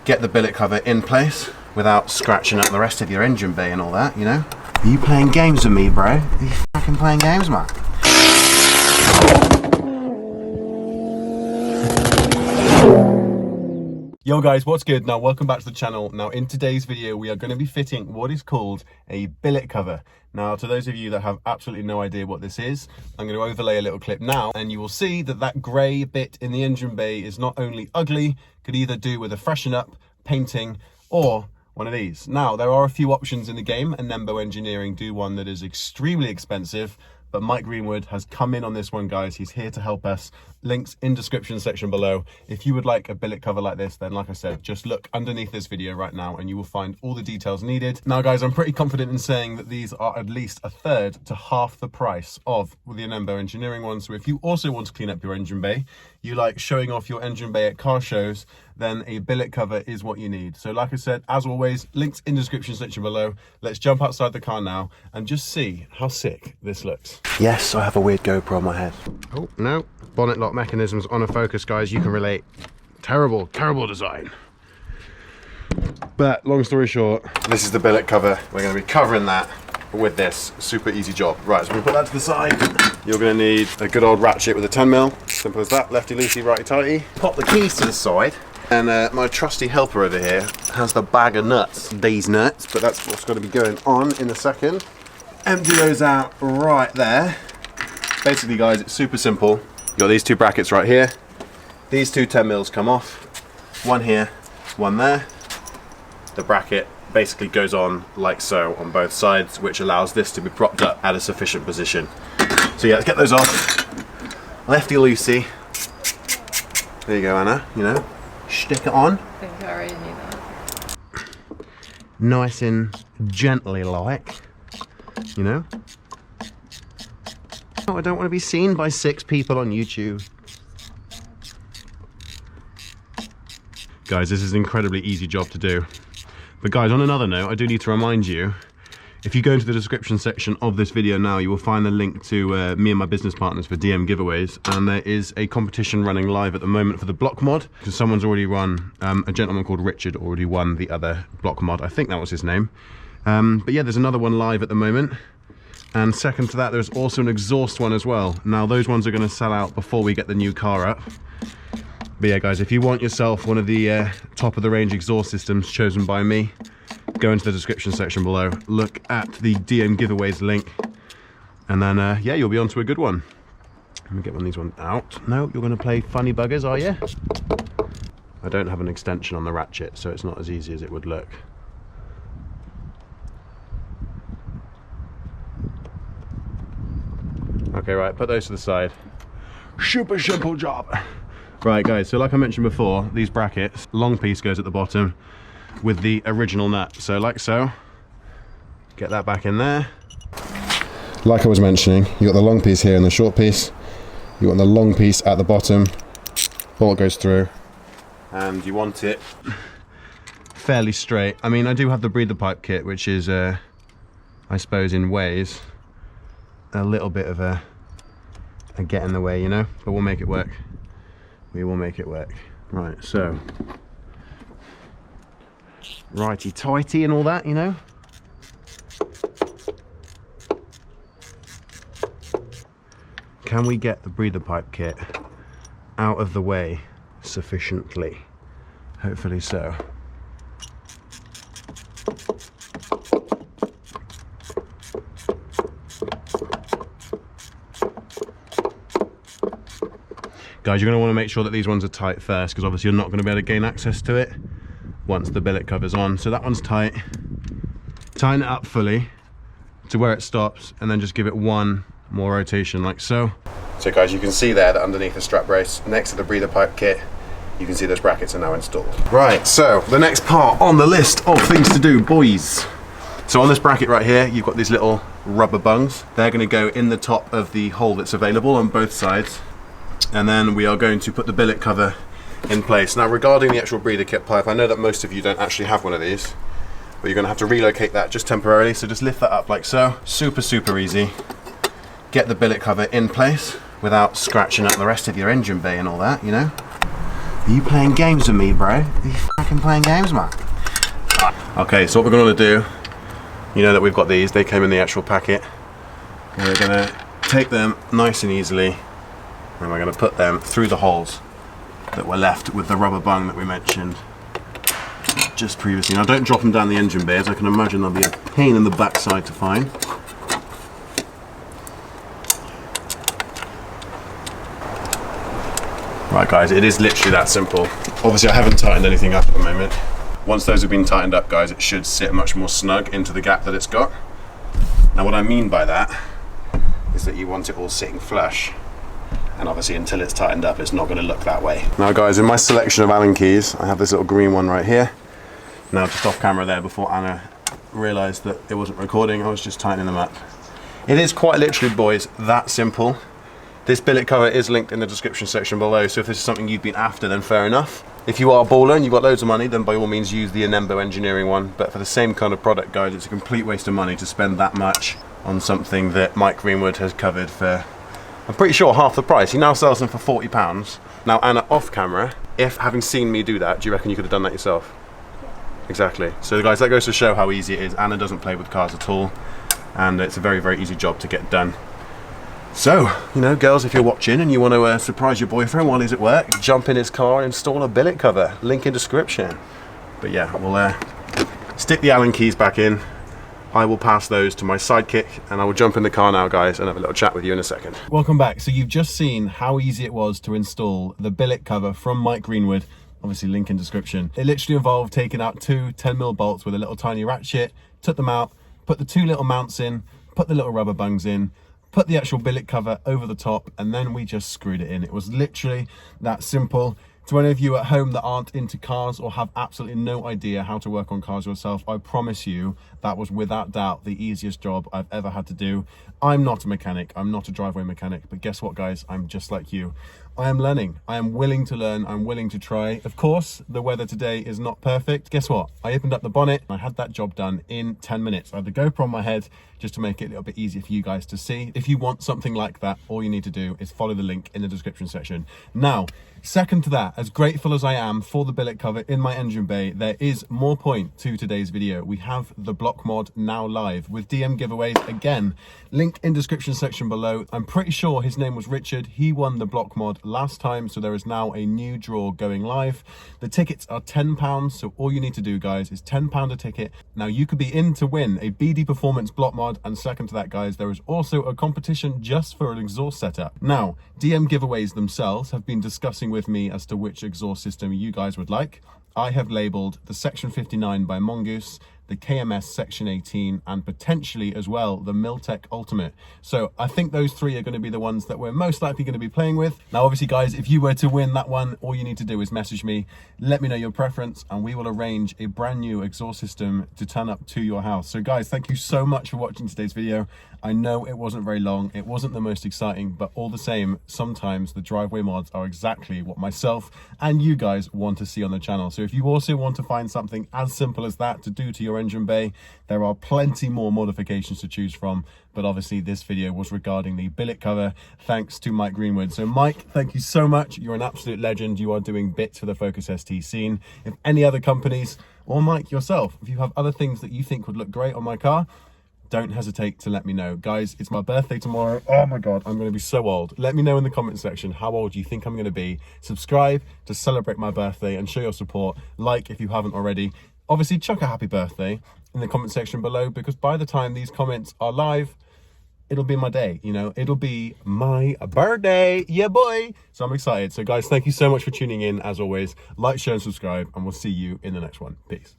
get the billet cover in place without scratching up the rest of your engine bay and all that, you know? Are you playing games with me, bro? Are you fucking playing games, man? Yo guys, what's good? Now welcome back to the channel. Now in today's video we are going to be fitting what is called a billet cover. Now to those of you that have absolutely no idea what this is, I'm going to overlay a little clip now and you will see that that grey bit in the engine bay is not only ugly, could either do with a freshen up, painting, or one of these. Now there are a few options in the game, and Nembo Engineering do one that is extremely expensive, but Mike Greenwood has come in on this one, guys. He's here to help us. Links in description section below. If you would like a billet cover like this, then like I said, just look underneath this video right now and you will find all the details needed. Now guys, I'm pretty confident in saying that these are at least a third to half the price of the Nembo Engineering one. So if you also want to clean up your engine bay, you like showing off your engine bay at car shows, then a billet cover is what you need. So like I said, as always, links in description section below. Let's jump outside the car now and just see how sick this looks. Yes, I have a weird GoPro on my head. Oh, no. Bonnet lock mechanisms on a Focus, guys. You can relate. Terrible, terrible design. But long story short, this is the billet cover. We're going to be covering that with this super easy job. Right, so we put that to the side. You're going to need a good old ratchet with a 10mm. Simple as that. Lefty loosey, righty tighty. Pop the keys to the side. And my trusty helper over here has the bag of nuts. These nuts, but that's what's going to be going on in a second. Empty those out right there. Basically, guys, it's super simple. You've got these two brackets right here. These two 10mm come off. One here, one there. The bracket basically goes on like so on both sides, which allows this to be propped up at a sufficient position. So yeah, let's get those off. Lefty loosey. There you go, Anna, you know. Stick it on. I think I already knew that. Nice and gently like, you know. Oh, I don't want to be seen by 6 people on YouTube. Guys, this is an incredibly easy job to do. But guys, on another note, I do need to remind you, if you go into the description section of this video now, you will find the link to me and my business partners for DM giveaways. And there is a competition running live at the moment for the block mod, because someone's already won, a gentleman called Richard already won the other block mod. I think that was his name. But yeah, there's another one live at the moment. And second to that, there's also an exhaust one as well. Now those ones are going to sell out before we get the new car up. But yeah guys, if you want yourself one of the top of the range exhaust systems chosen by me, go into the description section below, look at the DM giveaways link, and then yeah, you'll be onto a good one. Let me get one of these ones out. No, you're going to play funny buggers, are you? I don't have an extension on the ratchet, so it's not as easy as it would look. Okay, right, put those to the side. Super simple job. Right guys, so like I mentioned before, these brackets, long piece goes at the bottom with the original nut. So like so, get that back in there. Like I was mentioning, you got the long piece here and the short piece. You want the long piece at the bottom, bolt goes through, and you want it fairly straight. I mean, I do have the breather pipe kit, which is, I suppose in ways, a little bit of a get in the way, you know, but we'll make it work. We will make it work. Right, so righty tighty and all that, you know. Can we get the breather pipe kit out of the way sufficiently? Hopefully so. Guys, you're going to want to make sure that these ones are tight first, because obviously you're not going to be able to gain access to it once the billet cover's on. So that one's tight. Tighten it up fully to where it stops, and then just give it one more rotation like so. So guys, you can see there that underneath the strap brace, next to the breather pipe kit, you can see those brackets are now installed. Right, so the next part on the list of things to do, boys. So on this bracket right here, you've got these little rubber bungs. They're going to go in the top of the hole that's available on both sides. And then we are going to put the billet cover in place. Now regarding the actual breather kit pipe, I know that most of you don't actually have one of these, but you're going to have to relocate that just temporarily. So just lift that up like so. Super, super easy. Get the billet cover in place without scratching up the rest of your engine bay and all that, you know. Are you playing games with me, bro? Are you fucking playing games, man? Okay, so what we're gonna do, you know that we've got these, they came in the actual packet. We're gonna take them nice and easily, and we're gonna put them through the holes that were left with the rubber bung that we mentioned just previously. Now don't drop them down the engine bay, as I can imagine they'll be a pain in the backside to find. Right guys, it is literally that simple. Obviously I haven't tightened anything up at the moment. Once those have been tightened up, guys, it should sit much more snug into the gap that it's got. Now what I mean by that is that you want it all sitting flush. And obviously until it's tightened up, it's not going to look that way. Now guys, in my selection of Allen keys, I have this little green one right here. Now just off camera there, before Anna realised that it wasn't recording, I was just tightening them up. It is quite literally, boys, that simple. This billet cover is linked in the description section below, so if this is something you've been after, then fair enough. If you are a baller and you've got loads of money, then by all means use the Anembo engineering one. But for the same kind of product, guys, it's a complete waste of money to spend that much on something that Mike Greenwood has covered for, I'm pretty sure, half the price. He now sells them for £40. Now, Anna, off camera, if having seen me do that, do you reckon you could have done that yourself? Yeah. Exactly. So guys, that goes to show how easy it is. Anna doesn't play with cars at all, and it's a very, very easy job to get done. So, you know, girls, if you're watching and you want to surprise your boyfriend while he's at work, jump in his car and install a billet cover. Link in description. But yeah, we'll stick the Allen keys back in. I will pass those to my sidekick, and I will jump in the car now, guys, and have a little chat with you in a second. Welcome back. So you've just seen how easy it was to install the billet cover from Mike Greenwood. Obviously, link in description. It literally involved taking out two 10mm bolts with a little tiny ratchet, took them out, put the two little mounts in, put the little rubber bungs in, put the actual billet cover over the top, and then we just screwed it in. It was literally that simple. To any of you at home that aren't into cars or have absolutely no idea how to work on cars yourself, I promise you that was without doubt the easiest job I've ever had to do. I'm not a mechanic, I'm not a driveway mechanic, but guess what, guys? I'm just like you. I am learning. I am willing to learn. I'm willing to try. Of course, the weather today is not perfect. Guess what? I opened up the bonnet and I had that job done in 10 minutes. I had the GoPro on my head just to make it a little bit easier for you guys to see. If you want something like that, all you need to do is follow the link in the description section. Now, second to that, as grateful as I am for the billet cover in my engine bay, there is more point to today's video. We have the block mod now live with DM giveaways again. Link in description section below. I'm pretty sure his name was Richard. He won the block mod last time, so there is now a new draw going live. The tickets are £10, so all you need to do, guys, is £10 a ticket. Now you could be in to win a BD Performance block mod, and second to that, guys, there is also a competition just for an exhaust setup. Now, DM giveaways themselves have been discussing with me as to which exhaust system you guys would like. I have labelled the Section 59 by Mongoose, the KMS Section 18, and potentially as well the Miltech Ultimate. So I think those three are going to be the ones that we're most likely going to be playing with. Now obviously, guys, if you were to win that one, all you need to do is message me, let me know your preference, and we will arrange a brand new exhaust system to turn up to your house. So guys, thank you so much for watching today's video. I know it wasn't very long, it wasn't the most exciting, but all the same, sometimes the driveway mods are exactly what myself and you guys want to see on the channel. So if you also want to find something as simple as that to do to your engine bay, there are plenty more modifications to choose from, but obviously this video was regarding the billet cover, thanks to Mike Greenwood. So Mike, thank you so much. You're an absolute legend. You are doing bits for the Focus ST scene. If any other companies, or Mike yourself, if you have other things that you think would look great on my car, don't hesitate to let me know. Guys, it's my birthday tomorrow. Oh my God, I'm going to be so old. Let me know in the comment section how old you think I'm going to be. Subscribe to celebrate my birthday and show your support. Like if you haven't already. Obviously, chuck a happy birthday in the comment section below, because by the time these comments are live, it'll be my day, you know, it'll be my birthday. Yeah, boy. So I'm excited. So guys, thank you so much for tuning in. As always, like, share and subscribe, and we'll see you in the next one. Peace.